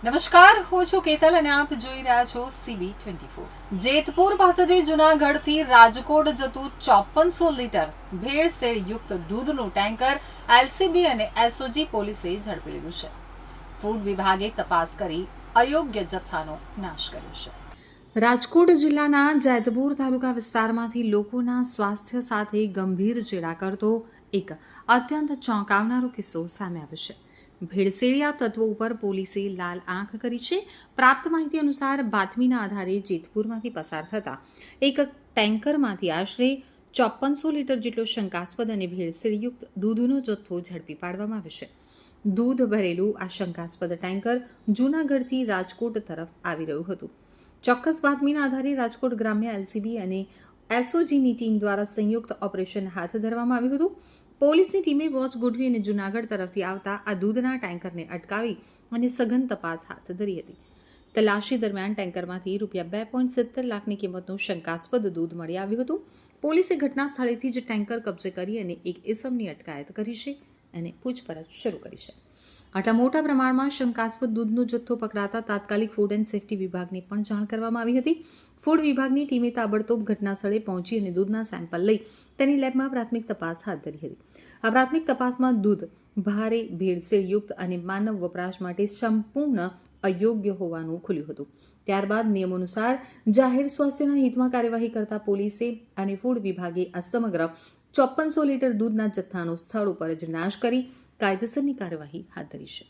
નમસ્કાર, હું છું કેતલ અને આપ જોઈ રહ્યા છો CB24। જેતપુર પાસેથી જૂનાગઢથી રાજકોટ જતું 5400 લીટર ભેળસેળયુક્ત દૂધનું ટેન્કર LCB અને SOG પોલીસે ઝડપી લીધું છે। ફૂડ વિભાગે તપાસ કરી અયોગ્ય જથ્થાનો નાશ કર્યો છે। રાજકોટ જિલ્લાના જેતપુર તાલુકા વિસ્તારમાંથી લોકોના સ્વાસ્થ્ય સાથે ગંભીર ચેડા કરતો એક અત્યંત ચોંકાવનારો કિસ્સો સામે આવ્યો છે। ભેળસેળિયા તત્વો ઉપર પોલીસે લાલ આંખ કરી છે। પ્રાપ્ત માહિતી અનુસાર બાતમીના આધારે જેતપુરમાંથી પસાર થતા એક ટેન્કરમાંથી આશરે 5400 લીટર જેટલો શંકાસ્પદ અને ભેળસેળયુક્ત દૂધનો જથ્થો ઝડપી પાડવામાં આવ્યો છે। દૂધ ભરેલું આ શંકાસ્પદ ટેન્કર જૂનાગઢથી રાજકોટ તરફ આવી રહ્યું હતું। ચોક્કસ બાતમીના આધારે રાજકોટ ગ્રામ્ય LCB અને SOGની ટીમ દ્વારા સંયુક્ત ઓપરેશન હાથ ધરવામાં આવ્યું હતું। પોલીસની ટીમે વોચ ગોઠવી અને જૂનાગઢ તરફથી આવતા આ દૂધના ટેન્કરને અટકાવી અને સઘન તપાસ હાથ ધરી હતી। તલાશી દરમિયાન ટેન્કરમાંથી ₹2.70 લાખની કિંમતનું શંકાસ્પદ દૂધ મળી આવ્યું હતું। પોલીસે ઘટના સ્થળેથી જ ટેન્કર કબજે કરી અને એક ઇસમની અટકાયત કરી છે અને પૂછપરછ શરૂ કરી છે। આટલા મોટા પ્રમાણમાં શંકાસ્પદ દૂધનો જથ્થો પકડાતા તાત્કાલિક ફૂડ એન્ડ સેફ્ટી વિભાગને પણ જાણ કરવામાં આવી હતી। ફૂડ વિભાગની ટીમે તાબડતોબ ઘટના સ્થળે પહોંચી અને દૂધના સેમ્પલ લઈ તેની લેબમાં પ્રાથમિક તપાસ હાથ ધરી હતી। આ પ્રાથમિક તપાસમાં દૂધ ભારે ભેળસેળયુક્ત અને માનવ વપરાશ માટે સંપૂર્ણ અયોગ્ય હોવાનું ખુલ્યું હતું। ત્યારબાદ નિયમો અનુસાર જાહેર સ્વાસ્થ્યના હિતમાં કાર્યવાહી કરતા પોલીસે અને ફૂડ વિભાગે આ સમગ્ર 5400 લીટર દૂધના જથ્થાનો સ્થળ ઉપર જ નાશ કરી કાયદેસરની કાર્યવાહી હાથ ધરી છે।